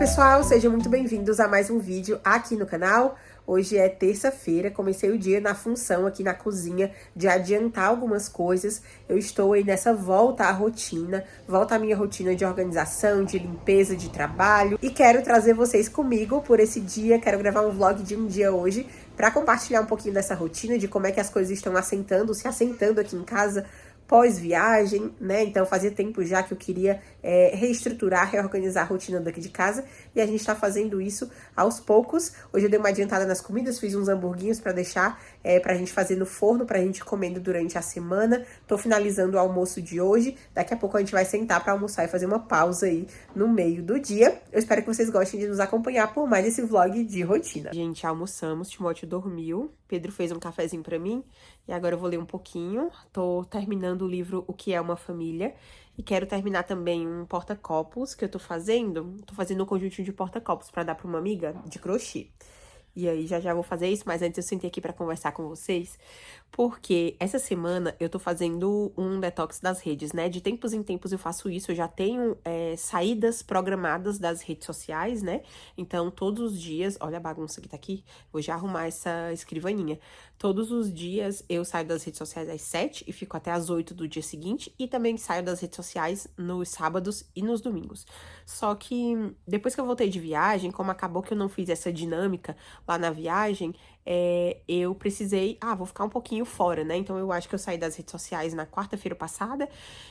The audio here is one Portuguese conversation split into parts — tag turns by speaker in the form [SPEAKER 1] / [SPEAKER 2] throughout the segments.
[SPEAKER 1] pessoal, sejam muito bem-vindos a mais um vídeo aqui no canal. Hoje é terça-feira, comecei o dia na função aqui na cozinha de adiantar algumas coisas. Eu estou aí nessa volta à rotina, volta à minha rotina de organização, de limpeza, de trabalho. E quero trazer vocês comigo por esse dia, quero gravar um vlog de um dia hoje para compartilhar um pouquinho dessa rotina, de como é que as coisas estão se assentando aqui em casa, pós-viagem, né? Então fazia tempo já que eu queria reestruturar, reorganizar a rotina daqui de casa e a gente tá fazendo isso aos poucos. Hoje eu dei uma adiantada nas comidas, fiz uns hamburguinhos pra deixar pra gente fazer no forno, pra gente comendo durante a semana. Tô finalizando o almoço de hoje, daqui a pouco a gente vai sentar pra almoçar e fazer uma pausa aí no meio do dia. Eu espero que vocês gostem de nos acompanhar por mais esse vlog de rotina. Gente, almoçamos, Timóteo dormiu, Pedro fez um cafezinho pra mim e agora eu vou ler um pouquinho. Tô terminando o livro O que é uma Família e quero terminar também um porta-copos que eu tô fazendo. Tô fazendo um conjuntinho de porta-copos pra dar pra uma amiga de crochê. E aí já vou fazer isso, mas antes eu sentei aqui pra conversar com vocês, porque essa semana eu tô fazendo um detox das redes, né? De tempos em tempos eu faço isso, eu já tenho saídas programadas das redes sociais, né? Então todos os dias, olha a bagunça que tá aqui, vou já arrumar essa escrivaninha. Todos os dias eu saio das redes sociais às 7 e fico até às 8 do dia seguinte, e também saio das redes sociais nos sábados e nos domingos. Só que depois que eu voltei de viagem, como acabou que eu não fiz essa dinâmica lá na viagem, eu precisei, vou ficar um pouquinho fora, né? Então eu acho que eu saí das redes sociais na quarta-feira passada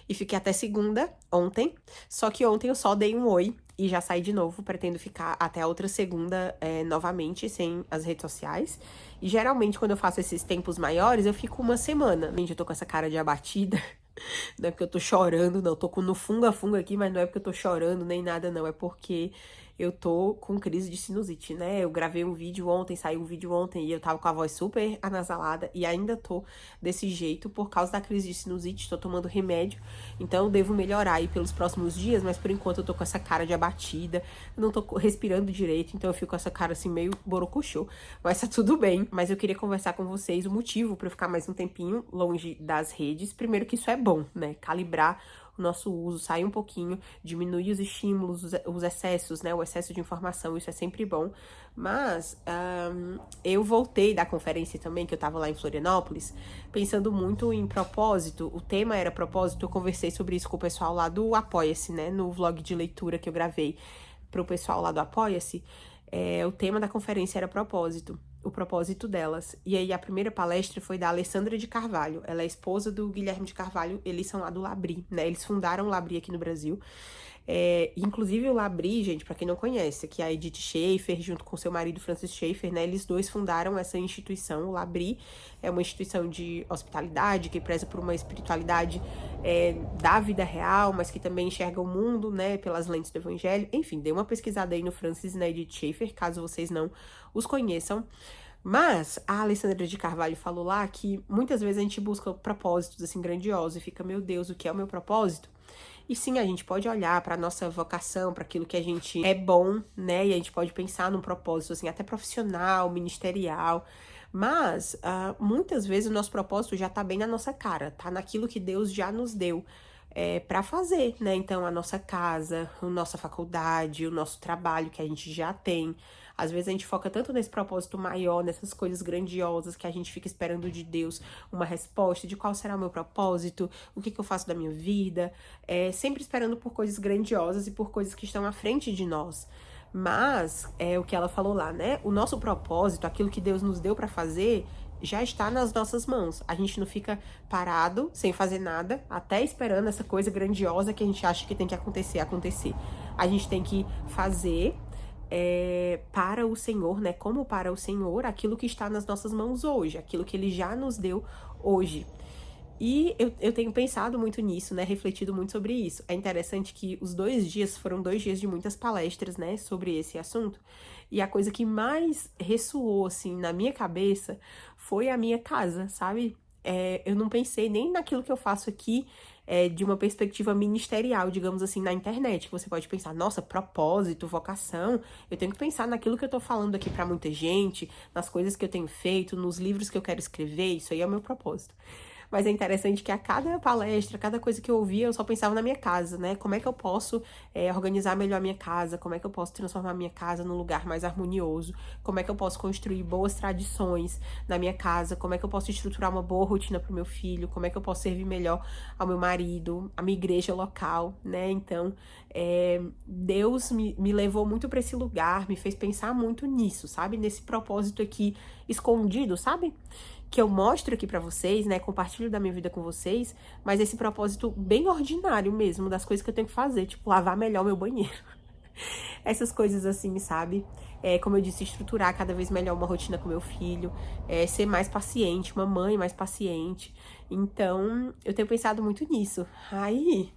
[SPEAKER 1] e fiquei até segunda, ontem. Só que ontem eu só dei um oi e já saí de novo, pretendo ficar até a outra segunda novamente sem as redes sociais. E geralmente quando eu faço esses tempos maiores, eu fico uma semana. Gente, eu tô com essa cara de abatida. Não é porque eu tô chorando, não. Eu tô no funga-funga aqui, mas não é porque eu tô chorando nem nada, não. É porque eu tô com crise de sinusite, né? Eu gravei um vídeo ontem, saiu um vídeo ontem e eu tava com a voz super anasalada e ainda tô desse jeito por causa da crise de sinusite. Tô tomando remédio, então eu devo melhorar aí pelos próximos dias, mas por enquanto eu tô com essa cara de abatida, eu não tô respirando direito, então eu fico com essa cara assim meio borocochô. Mas tá tudo bem. Mas eu queria conversar com vocês o motivo pra eu ficar mais um tempinho longe das redes. Primeiro que isso é bom, né? Calibrar o nosso uso, sair um pouquinho, diminuir os estímulos, os excessos, né? O excesso de informação, isso é sempre bom. Mas eu voltei da conferência também, que eu tava lá em Florianópolis, pensando muito em propósito. O tema era propósito, eu conversei sobre isso com o pessoal lá do Apoia-se, né? No vlog de leitura que eu gravei pro pessoal lá do Apoia-se. O tema da conferência era propósito, o propósito delas. E aí a primeira palestra foi da Alessandra de Carvalho, ela é esposa do Guilherme de Carvalho, eles são lá do Labri, né? Eles fundaram o Labri aqui no Brasil. Inclusive o Labri, gente, pra quem não conhece, que é a Edith Schaefer, junto com seu marido Francis Schaefer, né, eles dois fundaram essa instituição. O Labri é uma instituição de hospitalidade, que preza por uma espiritualidade da vida real, mas que também enxerga o mundo, né, pelas lentes do evangelho. Enfim, dê uma pesquisada aí no Francis e na Edith Schaefer, caso vocês não os conheçam. Mas a Alessandra de Carvalho falou lá que muitas vezes a gente busca propósitos assim grandiosos e fica, meu Deus, o que é o meu propósito? E sim, a gente pode olhar para nossa vocação, para aquilo que a gente é bom, né? E a gente pode pensar num propósito assim, até profissional, ministerial. Mas muitas vezes o nosso propósito já tá bem na nossa cara, tá naquilo que Deus já nos deu para fazer, né? Então, a nossa casa, a nossa faculdade, o nosso trabalho que a gente já tem. Às vezes a gente foca tanto nesse propósito maior, nessas coisas grandiosas, que a gente fica esperando de Deus uma resposta de qual será o meu propósito, o que eu faço da minha vida, sempre esperando por coisas grandiosas e por coisas que estão à frente de nós. Mas, o que ela falou lá, né? O nosso propósito, aquilo que Deus nos deu para fazer, já está nas nossas mãos. A gente não fica parado, sem fazer nada, até esperando essa coisa grandiosa que a gente acha que tem que acontecer. A gente tem que fazer para o Senhor, né? Como para o Senhor, aquilo que está nas nossas mãos hoje, aquilo que Ele já nos deu hoje. E eu tenho pensado muito nisso, né? Refletido muito sobre isso. É interessante que os 2 dias foram 2 dias de muitas palestras, né? Sobre esse assunto. E a coisa que mais ressoou, assim, na minha cabeça foi a minha casa, sabe? Eu não pensei nem naquilo que eu faço aqui de uma perspectiva ministerial, digamos assim, na internet. Que você pode pensar, nossa, propósito, vocação. Eu tenho que pensar naquilo que eu tô falando aqui pra muita gente, nas coisas que eu tenho feito, nos livros que eu quero escrever. Isso aí é o meu propósito. Mas é interessante que a cada palestra, cada coisa que eu ouvia, eu só pensava na minha casa, né? Como é que eu posso organizar melhor a minha casa? Como é que eu posso transformar a minha casa num lugar mais harmonioso? Como é que eu posso construir boas tradições na minha casa? Como é que eu posso estruturar uma boa rotina para o meu filho? Como é que eu posso servir melhor ao meu marido, à minha igreja local, né? Então, Deus me levou muito para esse lugar, me fez pensar muito nisso, sabe? Nesse propósito aqui escondido, sabe? Que eu mostro aqui pra vocês, né? Compartilho da minha vida com vocês, mas esse propósito bem ordinário mesmo, das coisas que eu tenho que fazer, tipo, lavar melhor meu banheiro. Essas coisas assim, sabe? Como eu disse, estruturar cada vez melhor uma rotina com meu filho, ser mais paciente, uma mãe mais paciente. Então, eu tenho pensado muito nisso. Aí,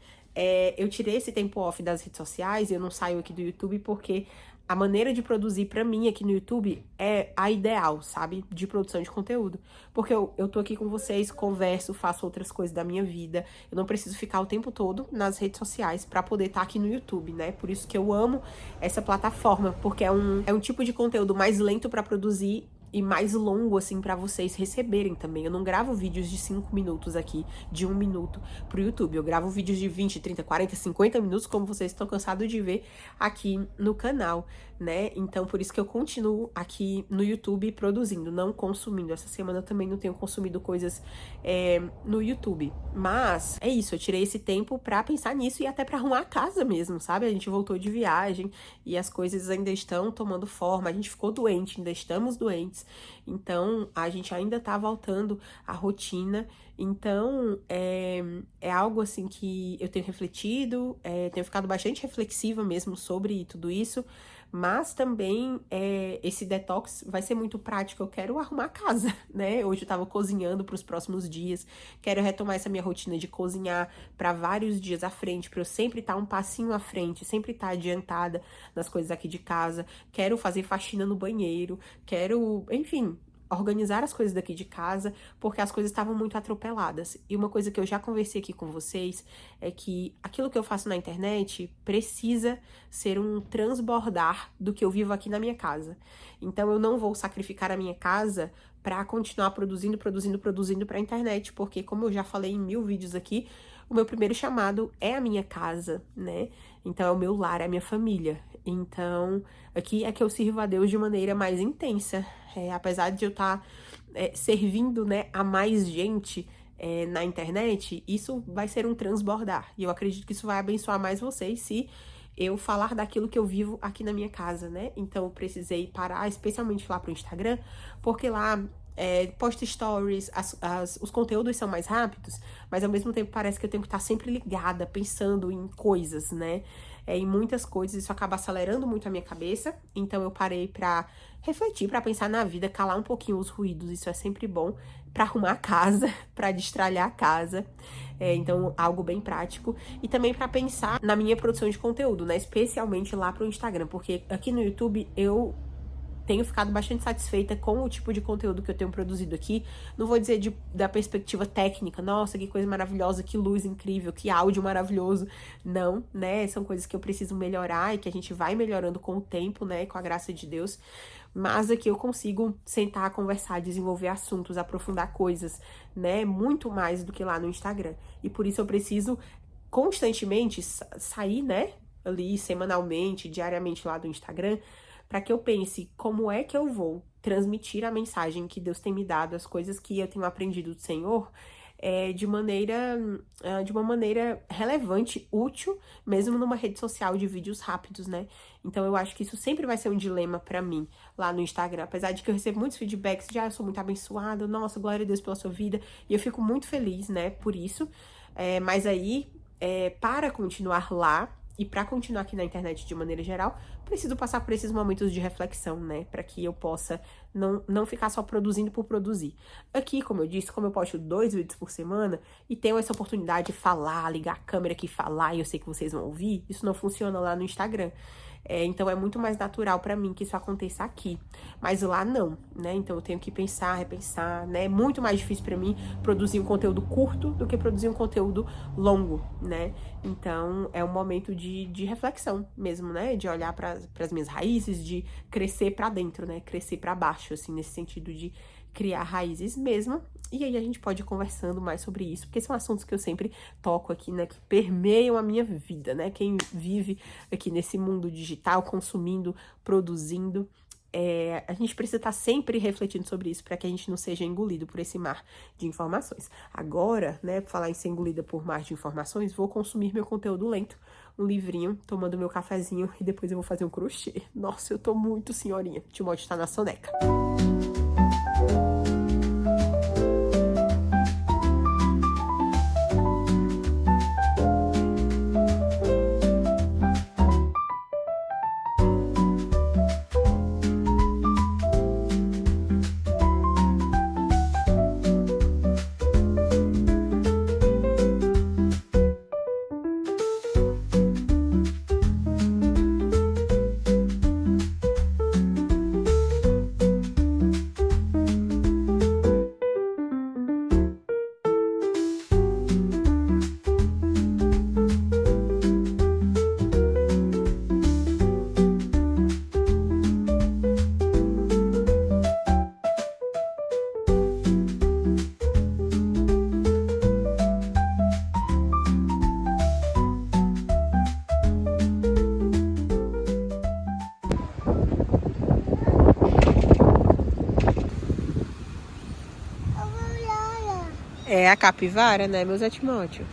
[SPEAKER 1] eu tirei esse tempo off das redes sociais, eu não saio aqui do YouTube porque a maneira de produzir pra mim aqui no YouTube é a ideal, sabe? De produção de conteúdo. Porque eu tô aqui com vocês, converso, faço outras coisas da minha vida. Eu não preciso ficar o tempo todo nas redes sociais pra poder estar aqui no YouTube, né? Por isso que eu amo essa plataforma, porque é um tipo de conteúdo mais lento pra produzir e mais longo, assim, pra vocês receberem também. Eu não gravo vídeos de 5 minutos aqui, de 1 minuto pro YouTube. Eu gravo vídeos de 20, 30, 40, 50 minutos, como vocês estão cansados de ver aqui no canal, né? Então, por isso que eu continuo aqui no YouTube produzindo, não consumindo. Essa semana eu também não tenho consumido coisas no YouTube. Mas, é isso, eu tirei esse tempo pra pensar nisso e até pra arrumar a casa mesmo, sabe? A gente voltou de viagem e as coisas ainda estão tomando forma. A gente ficou doente, ainda estamos doentes. Então, a gente ainda tá voltando à rotina. Então, é algo assim que eu tenho refletido, tenho ficado bastante reflexiva mesmo sobre tudo isso, mas também esse detox vai ser muito prático. Eu quero arrumar a casa, né? Hoje eu tava cozinhando para os próximos dias, quero retomar essa minha rotina de cozinhar para vários dias à frente, para eu sempre estar um passinho à frente, sempre estar adiantada nas coisas aqui de casa. Quero fazer faxina no banheiro, quero, enfim, organizar as coisas daqui de casa, porque as coisas estavam muito atropeladas. E uma coisa que eu já conversei aqui com vocês é que aquilo que eu faço na internet precisa ser um transbordar do que eu vivo aqui na minha casa. Então eu não vou sacrificar a minha casa para continuar produzindo para a internet, porque como eu já falei em 1000 vídeos aqui, o meu primeiro chamado é a minha casa, né? Então é o meu lar, é a minha família. Então aqui é que eu sirvo a Deus de maneira mais intensa. Apesar de eu estar servindo, né, a mais gente na internet, isso vai ser um transbordar. E eu acredito que isso vai abençoar mais vocês se eu falar daquilo que eu vivo aqui na minha casa, né? Então eu precisei parar, especialmente lá pro Instagram, porque lá posta stories, os conteúdos são mais rápidos, mas ao mesmo tempo parece que eu tenho que estar sempre ligada, pensando em coisas, né? Em muitas coisas, isso acaba acelerando muito a minha cabeça, então eu parei pra refletir, pra pensar na vida, calar um pouquinho os ruídos, isso é sempre bom, pra arrumar a casa, pra destralhar a casa, então algo bem prático, e também pra pensar na minha produção de conteúdo, né? Especialmente lá pro Instagram, porque aqui no YouTube eu tenho ficado bastante satisfeita com o tipo de conteúdo que eu tenho produzido aqui. Não vou dizer da perspectiva técnica, nossa, que coisa maravilhosa, que luz incrível, que áudio maravilhoso. Não, né? São coisas que eu preciso melhorar e que a gente vai melhorando com o tempo, né? Com a graça de Deus. Mas aqui eu consigo sentar, conversar, desenvolver assuntos, aprofundar coisas, né? Muito mais do que lá no Instagram. E por isso eu preciso constantemente sair, né? Ali semanalmente, diariamente lá do Instagram, para que eu pense como é que eu vou transmitir a mensagem que Deus tem me dado, as coisas que eu tenho aprendido do Senhor, de uma maneira relevante, útil, mesmo numa rede social de vídeos rápidos, né? Então eu acho que isso sempre vai ser um dilema pra mim lá no Instagram, apesar de que eu recebo muitos feedbacks de eu sou muito abençoada, nossa, glória a Deus pela sua vida, e eu fico muito feliz, né, por isso, mas aí, para continuar lá, e para continuar aqui na internet de maneira geral, preciso passar por esses momentos de reflexão, né? Para que eu possa não ficar só produzindo por produzir. Aqui, como eu disse, como eu posto 2 vídeos por semana e tenho essa oportunidade de falar, ligar a câmera aqui e falar, e eu sei que vocês vão ouvir, isso não funciona lá no Instagram. Então é muito mais natural pra mim que isso aconteça aqui. Mas lá não, né? Então eu tenho que pensar, repensar, né? É muito mais difícil pra mim produzir um conteúdo curto do que produzir um conteúdo longo, né? Então é um momento de reflexão mesmo, né? De olhar para as minhas raízes, de crescer pra dentro, né? Crescer pra baixo, assim, nesse sentido de criar raízes mesmo. E aí a gente pode ir conversando mais sobre isso, porque são assuntos que eu sempre toco aqui, né, que permeiam a minha vida, né? Quem vive aqui nesse mundo digital, consumindo, produzindo, a gente precisa estar sempre refletindo sobre isso para que a gente não seja engolido por esse mar de informações. Agora, né, por falar em ser engolida por mar de informações, vou consumir meu conteúdo lento, um livrinho, tomando meu cafezinho e depois eu vou fazer um crochê. Nossa, eu tô muito senhorinha. Timóteo tá na soneca. É a capivara, né, meu Zé Timóteo?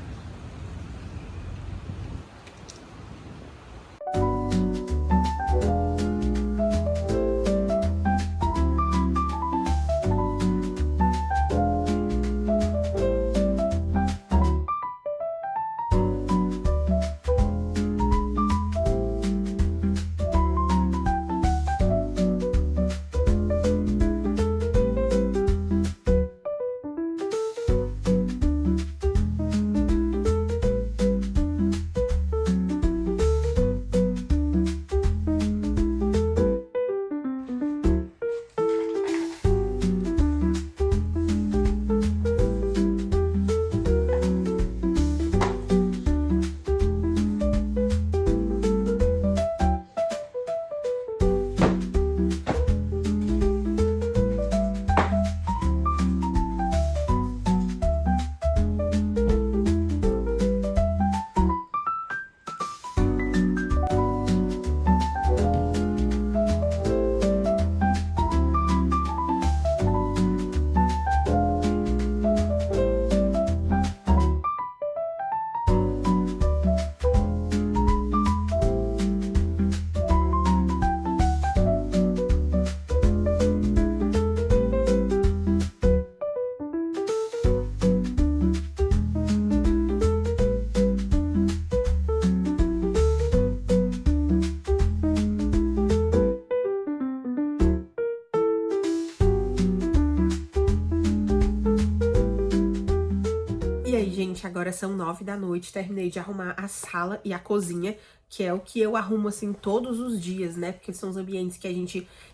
[SPEAKER 1] E aí, gente, agora são 9 da noite, terminei de arrumar a sala e a cozinha, que é o que eu arrumo, assim, todos os dias, né? Porque são os ambientes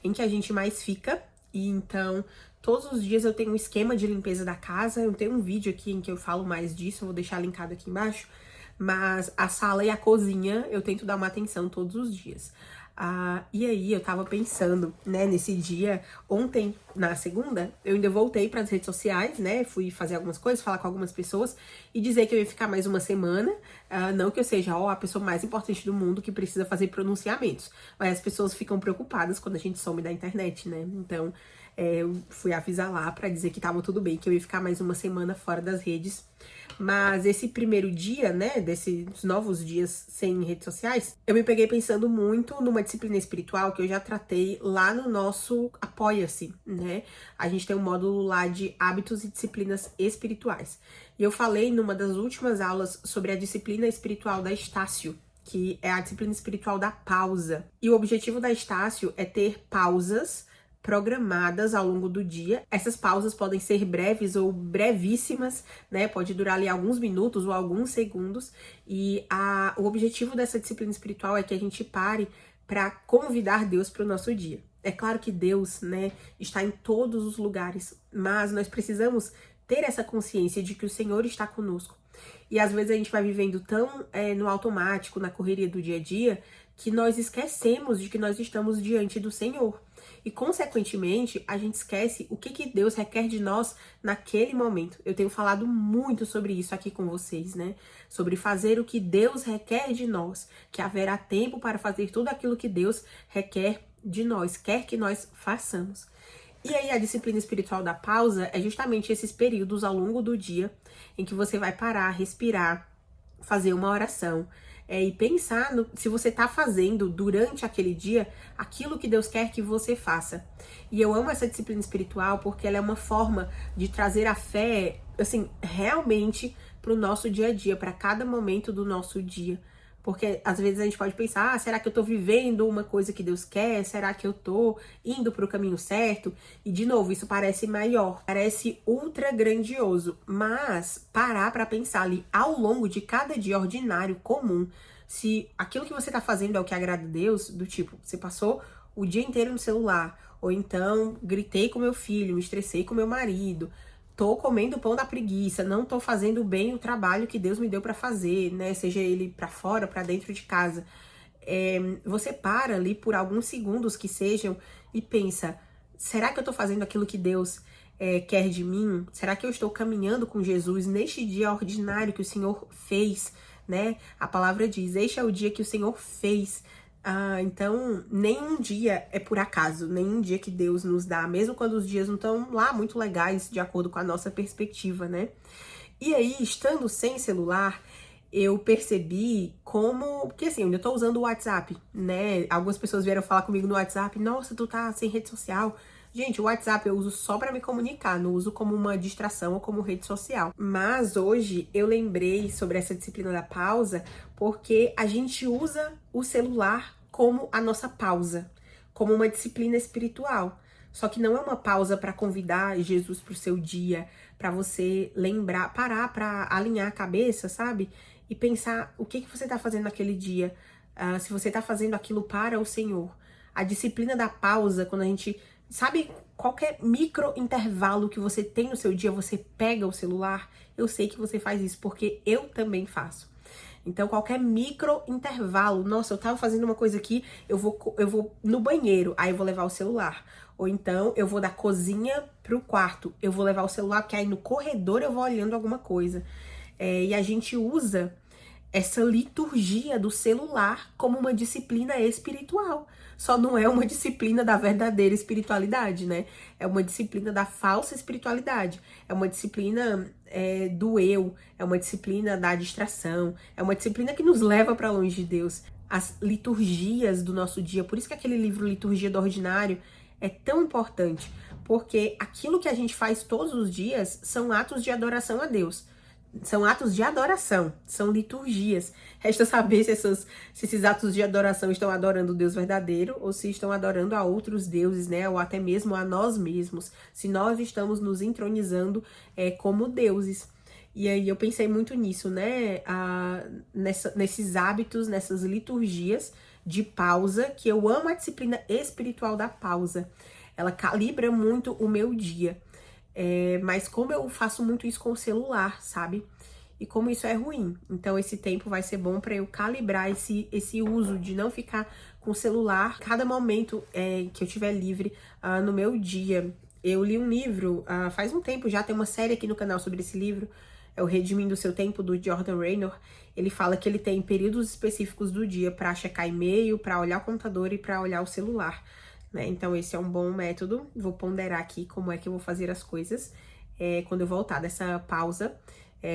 [SPEAKER 1] em que a gente mais fica. E então, todos os dias eu tenho um esquema de limpeza da casa. Eu tenho um vídeo aqui em que eu falo mais disso, eu vou deixar linkado aqui embaixo. Mas a sala e a cozinha eu tento dar uma atenção todos os dias. E aí eu tava pensando, né, nesse dia, ontem, na segunda, eu ainda voltei para as redes sociais, né, fui fazer algumas coisas, falar com algumas pessoas e dizer que eu ia ficar mais uma semana, não que eu seja, a pessoa mais importante do mundo que precisa fazer pronunciamentos, mas as pessoas ficam preocupadas quando a gente some da internet, né, então eu fui avisar lá pra dizer que tava tudo bem, que eu ia ficar mais uma semana fora das redes. Mas esse primeiro dia, né, desses novos dias sem redes sociais, eu me peguei pensando muito numa disciplina espiritual que eu já tratei lá no nosso Apoia-se, né? A gente tem um módulo lá de hábitos e disciplinas espirituais. E eu falei numa das últimas aulas sobre a disciplina espiritual da Estácio, que é a disciplina espiritual da pausa. E o objetivo da Estácio é ter pausas programadas ao longo do dia. Essas pausas podem ser breves ou brevíssimas, né? Pode durar ali alguns minutos ou alguns segundos. E o objetivo dessa disciplina espiritual é que a gente pare para convidar Deus para o nosso dia. É claro que Deus, né, está em todos os lugares, mas nós precisamos ter essa consciência de que o Senhor está conosco. E às vezes a gente vai vivendo tão no automático, na correria do dia a dia, que nós esquecemos de que nós estamos diante do Senhor. E, consequentemente, a gente esquece o que Deus requer de nós naquele momento. Eu tenho falado muito sobre isso aqui com vocês, né? Sobre fazer o que Deus requer de nós, que haverá tempo para fazer tudo aquilo que Deus requer de nós, quer que nós façamos. E aí a disciplina espiritual da pausa é justamente esses períodos ao longo do dia em que você vai parar, respirar, fazer uma oração, e pensar se você está fazendo durante aquele dia aquilo que Deus quer que você faça. E eu amo essa disciplina espiritual porque ela é uma forma de trazer a fé, assim, realmente para o nosso dia a dia, para cada momento do nosso dia. Porque às vezes a gente pode pensar, será que eu tô vivendo uma coisa que Deus quer? Será que eu tô indo pro caminho certo? E de novo, isso parece maior, parece ultra grandioso. Mas parar pra pensar ali ao longo de cada dia ordinário, comum, se aquilo que você tá fazendo é o que agrada a Deus, do tipo, você passou o dia inteiro no celular, ou então gritei com meu filho, me estressei com meu marido, tô comendo pão da preguiça, não tô fazendo bem o trabalho que Deus me deu pra fazer, né? Seja ele pra fora, pra dentro de casa. Você para ali por alguns segundos que sejam e pensa, será que eu tô fazendo aquilo que Deus quer de mim? Será que eu estou caminhando com Jesus neste dia ordinário que o Senhor fez, né? A palavra diz, este é o dia que o Senhor fez. Então, nenhum dia é por acaso, nenhum dia que Deus nos dá, mesmo quando os dias não estão lá muito legais, de acordo com a nossa perspectiva, né? E aí, estando sem celular, eu percebi como... Porque assim, eu ainda tô usando o WhatsApp, né? Algumas pessoas vieram falar comigo no WhatsApp, nossa, tu tá sem rede social. Gente, o WhatsApp eu uso só pra me comunicar, não uso como uma distração ou como rede social. Mas hoje eu lembrei sobre essa disciplina da pausa porque a gente usa o celular como a nossa pausa, como uma disciplina espiritual. Só que não é uma pausa para convidar Jesus pro seu dia, para você lembrar, parar para alinhar a cabeça, sabe? E pensar o que você tá fazendo naquele dia, se você tá fazendo aquilo para o Senhor. A disciplina da pausa, quando a gente... Sabe, qualquer micro intervalo que você tem no seu dia, você pega o celular. Eu sei que você faz isso, porque eu também faço. Então, qualquer micro intervalo, nossa, eu tava fazendo uma coisa aqui, eu vou no banheiro, aí eu vou levar o celular. Ou então, eu vou da cozinha pro quarto, eu vou levar o celular, porque aí no corredor eu vou olhando alguma coisa. E a gente usa essa liturgia do celular como uma disciplina espiritual. Só não é uma disciplina da verdadeira espiritualidade, né? É uma disciplina da falsa espiritualidade. É uma disciplina do eu, é uma disciplina da distração, é uma disciplina que nos leva para longe de Deus. As liturgias do nosso dia, por isso que aquele livro Liturgia do Ordinário é tão importante, porque aquilo que a gente faz todos os dias são atos de adoração a Deus. São atos de adoração, são liturgias. Resta saber se esses atos de adoração estão adorando o Deus verdadeiro ou se estão adorando a outros deuses, né? Ou até mesmo a nós mesmos. Se nós estamos nos entronizando como deuses. E aí eu pensei muito nisso, né? Nesses hábitos, nessas liturgias de pausa, que eu amo a disciplina espiritual da pausa. Ela calibra muito o meu dia. Mas como eu faço muito isso com o celular, sabe? E como isso é ruim. Então esse tempo vai ser bom para eu calibrar esse uso de não ficar com o celular cada momento que eu tiver livre no meu dia. Eu li um livro faz um tempo já, tem uma série aqui no canal sobre esse livro. É o Redimindo o Seu Tempo, do Jordan Raynor. Ele fala que ele tem períodos específicos do dia para checar e-mail, para olhar o computador e para olhar o celular. Então esse é um bom método. Vou ponderar aqui como é que eu vou fazer as coisas quando eu voltar dessa pausa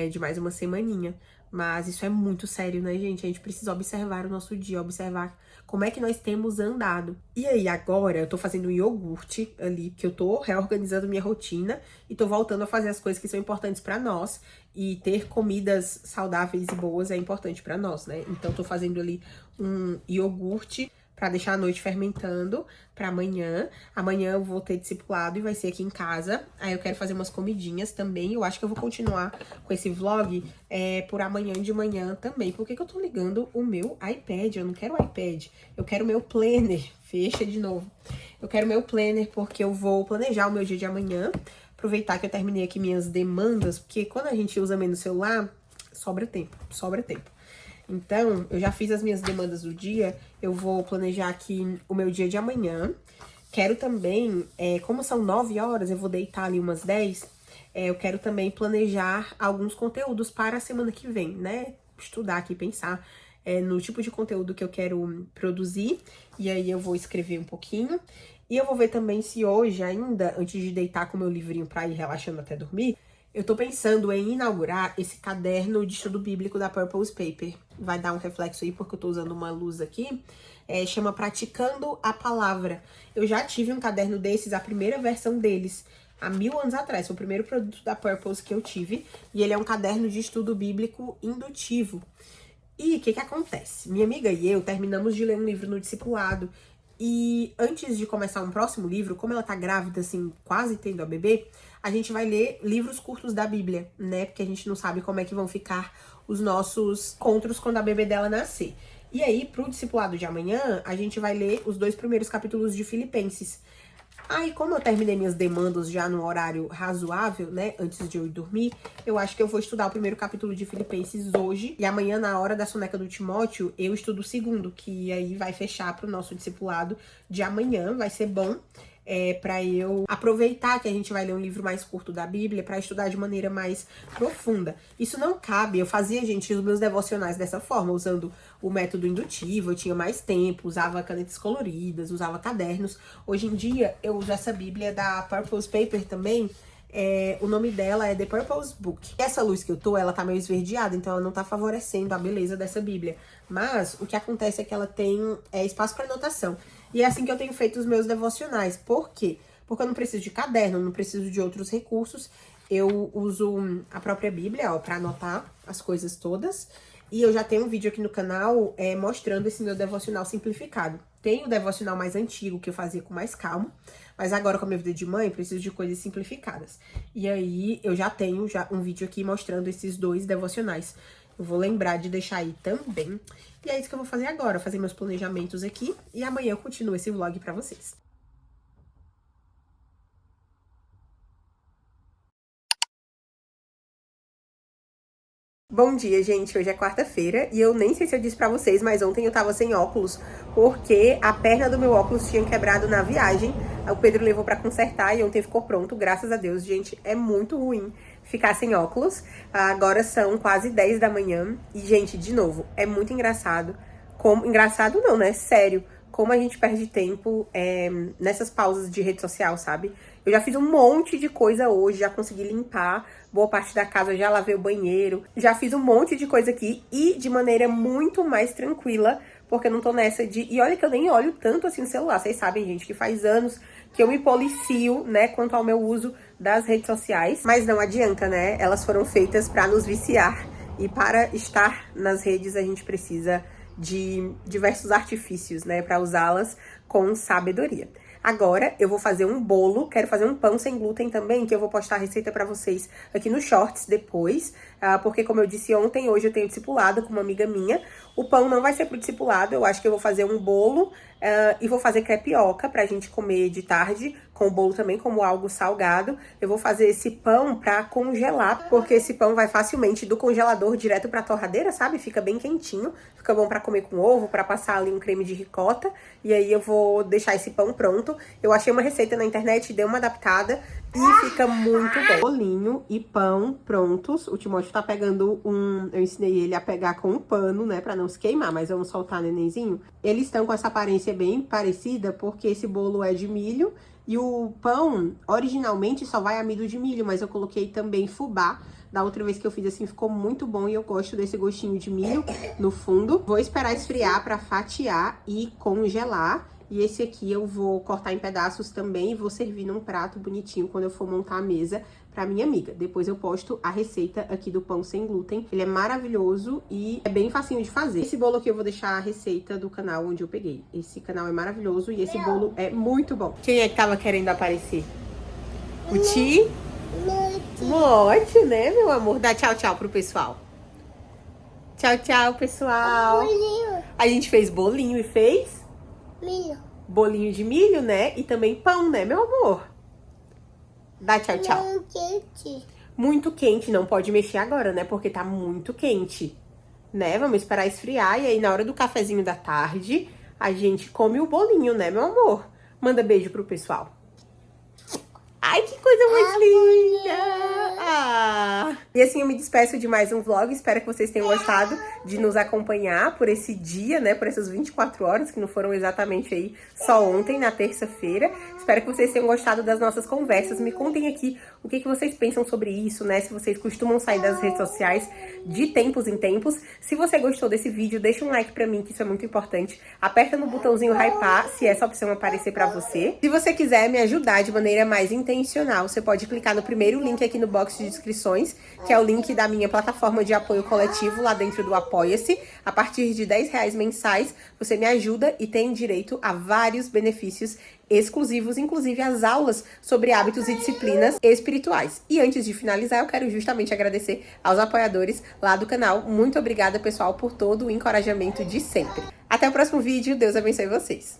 [SPEAKER 1] de mais uma semaninha. Mas isso é muito sério, né, gente? A gente precisa observar o nosso dia, observar como é que nós temos andado. E aí, agora, eu tô fazendo um iogurte ali, que eu tô reorganizando minha rotina e tô voltando a fazer as coisas que são importantes pra nós. E ter comidas saudáveis e boas é importante pra nós, né? Então, tô fazendo ali um iogurte pra deixar a noite fermentando pra amanhã. Amanhã eu vou ter discipulado e vai ser aqui em casa. Aí eu quero fazer umas comidinhas também. Eu acho que eu vou continuar com esse vlog por amanhã de manhã também. Por que que eu tô ligando o meu iPad? Eu não quero o iPad. Eu quero o meu planner. Fecha de novo. Eu quero o meu planner porque eu vou planejar o meu dia de amanhã. Aproveitar que eu terminei aqui minhas demandas. Porque quando a gente usa menos celular, sobra tempo. Sobra tempo. Então, eu já fiz as minhas demandas do dia, eu vou planejar aqui o meu dia de amanhã. Quero também, como são 9 horas, eu vou deitar ali umas 10, eu quero também planejar alguns conteúdos para a semana que vem, né? Estudar aqui, pensar no tipo de conteúdo que eu quero produzir. E aí eu vou escrever um pouquinho. E eu vou ver também se hoje ainda, antes de deitar com o meu livrinho para ir relaxando até dormir, eu tô pensando em inaugurar esse caderno de estudo bíblico da Purpose Paper. Vai dar um reflexo aí, porque eu tô usando uma luz aqui. Chama Praticando a Palavra. Eu já tive um caderno desses, a primeira versão deles, há 1000 anos atrás. Foi o primeiro produto da Purpose que eu tive. E ele é um caderno de estudo bíblico indutivo. E o que acontece? Minha amiga e eu terminamos de ler um livro no discipulado. E antes de começar um próximo livro, como ela tá grávida, assim, quase tendo a bebê, a gente vai ler livros curtos da Bíblia, né? Porque a gente não sabe como é que vão ficar os nossos encontros quando a bebê dela nascer. E aí, pro discipulado de amanhã, a gente vai ler os 2 primeiros capítulos de Filipenses. Aí, como eu terminei minhas demandas já no horário razoável, né, antes de eu ir dormir, eu acho que eu vou estudar o primeiro capítulo de Filipenses hoje. E amanhã, na hora da soneca do Timóteo, eu estudo o segundo, que aí vai fechar pro nosso discipulado de amanhã. Vai ser bom para eu aproveitar que a gente vai ler um livro mais curto da Bíblia para estudar de maneira mais profunda. Isso não cabe, eu fazia, gente, os meus devocionais dessa forma, usando o método indutivo, eu tinha mais tempo, usava canetas coloridas, usava cadernos. Hoje em dia, eu uso essa Bíblia da Purpose Paper também. O nome dela é The Purpose Book. Essa luz que eu tô, ela tá meio esverdeada, então ela não tá favorecendo a beleza dessa Bíblia. Mas o que acontece é que ela tem espaço para anotação. E é assim que eu tenho feito os meus devocionais. Por quê? Porque eu não preciso de caderno, não preciso de outros recursos. Eu uso a própria Bíblia, ó, para anotar as coisas todas. E eu já tenho um vídeo aqui no canal mostrando esse meu devocional simplificado. Tem o devocional mais antigo, que eu fazia com mais calma. Mas agora, com a minha vida de mãe, preciso de coisas simplificadas. E aí, eu já tenho um vídeo aqui mostrando esses 2 devocionais. Eu vou lembrar de deixar aí também. E é isso que eu vou fazer agora, fazer meus planejamentos aqui. E amanhã eu continuo esse vlog pra vocês. Bom dia, gente. Hoje é quarta-feira e eu nem sei se eu disse pra vocês, mas ontem eu tava sem óculos porque a perna do meu óculos tinha quebrado na viagem. O Pedro levou pra consertar e ontem ficou pronto, graças a Deus. Gente, é muito ruim ficar sem óculos. Agora são quase 10 da manhã e, gente, de novo, é muito engraçado. Engraçado não, né? Sério. Como a gente perde tempo nessas pausas de rede social, sabe? Eu já fiz um monte de coisa hoje, já consegui limpar boa parte da casa, já lavei o banheiro, já fiz um monte de coisa aqui e de maneira muito mais tranquila, porque eu não tô nessa de... E olha que eu nem olho tanto assim no celular, vocês sabem, gente, que faz anos que eu me policio, né, quanto ao meu uso das redes sociais, mas não adianta, né? Elas foram feitas pra nos viciar e para estar nas redes a gente precisa de diversos artifícios, né, para usá-las com sabedoria. Agora eu vou fazer um bolo, quero fazer um pão sem glúten também, que eu vou postar a receita pra vocês aqui nos shorts depois, porque como eu disse ontem, hoje eu tenho discipulado com uma amiga minha. O pão não vai ser pro discipulado, eu acho que eu vou fazer um bolo e vou fazer crepioca pra gente comer de tarde, com o bolo também como algo salgado. Eu vou fazer esse pão pra congelar, porque esse pão vai facilmente do congelador direto pra torradeira, sabe? Fica bem quentinho, fica bom pra comer com ovo, pra passar ali um creme de ricota. E aí eu vou deixar esse pão pronto. Eu achei uma receita na internet, dei uma adaptada e fica muito bom. Bolinho e pão prontos. O Timóteo tá pegando eu ensinei ele a pegar com um pano, né, pra não se queimar, mas vamos soltar nenenzinho. Eles estão com essa aparência bem parecida, porque esse bolo é de milho e o pão, originalmente, só vai amido de milho, mas eu coloquei também fubá. Da outra vez que eu fiz assim, ficou muito bom e eu gosto desse gostinho de milho no fundo. Vou esperar esfriar pra fatiar e congelar. E esse aqui eu vou cortar em pedaços também e vou servir num prato bonitinho quando eu for montar a mesa pra minha amiga. Depois eu posto a receita aqui do pão sem glúten. Ele é maravilhoso e é bem facinho de fazer. Esse bolo aqui eu vou deixar a receita do canal onde eu peguei. Esse canal é maravilhoso e esse bolo é muito bom. Quem é que tava querendo aparecer? O Ti? Mote, né, meu amor? Dá tchau, tchau pro pessoal. Tchau, tchau, pessoal.
[SPEAKER 2] Bolinho.
[SPEAKER 1] A gente fez bolinho e fez?
[SPEAKER 2] Milho.
[SPEAKER 1] Bolinho de milho, né? E também pão, né, meu amor? Dá tchau, tchau.
[SPEAKER 2] Não quente.
[SPEAKER 1] Muito quente, não pode mexer agora, né? Porque tá muito quente, né? Vamos esperar esfriar e aí na hora do cafezinho da tarde a gente come o bolinho, né, meu amor? Manda beijo pro pessoal. Ai, que coisa mais linda! Ah. E assim eu me despeço de mais um vlog. Espero que vocês tenham gostado de nos acompanhar por esse dia, né? Por essas 24 horas, que não foram exatamente aí só ontem, na terça-feira. Espero que vocês tenham gostado das nossas conversas. Me contem aqui o que vocês pensam sobre isso, né? Se vocês costumam sair das redes sociais de tempos em tempos. Se você gostou desse vídeo, deixa um like pra mim, que isso é muito importante. Aperta no botãozinho hypar, se essa opção aparecer pra você. Se você quiser me ajudar de maneira mais intencional, você pode clicar no primeiro link aqui no box de descrições, que é o link da minha plataforma de apoio coletivo lá dentro do Apoia-se. A partir de R$10 mensais, você me ajuda e tem direito a vários benefícios exclusivos, inclusive as aulas sobre hábitos e disciplinas espirituais. E antes de finalizar, eu quero justamente agradecer aos apoiadores lá do canal. Muito obrigada, pessoal, por todo o encorajamento de sempre. Até o próximo vídeo. Deus abençoe vocês.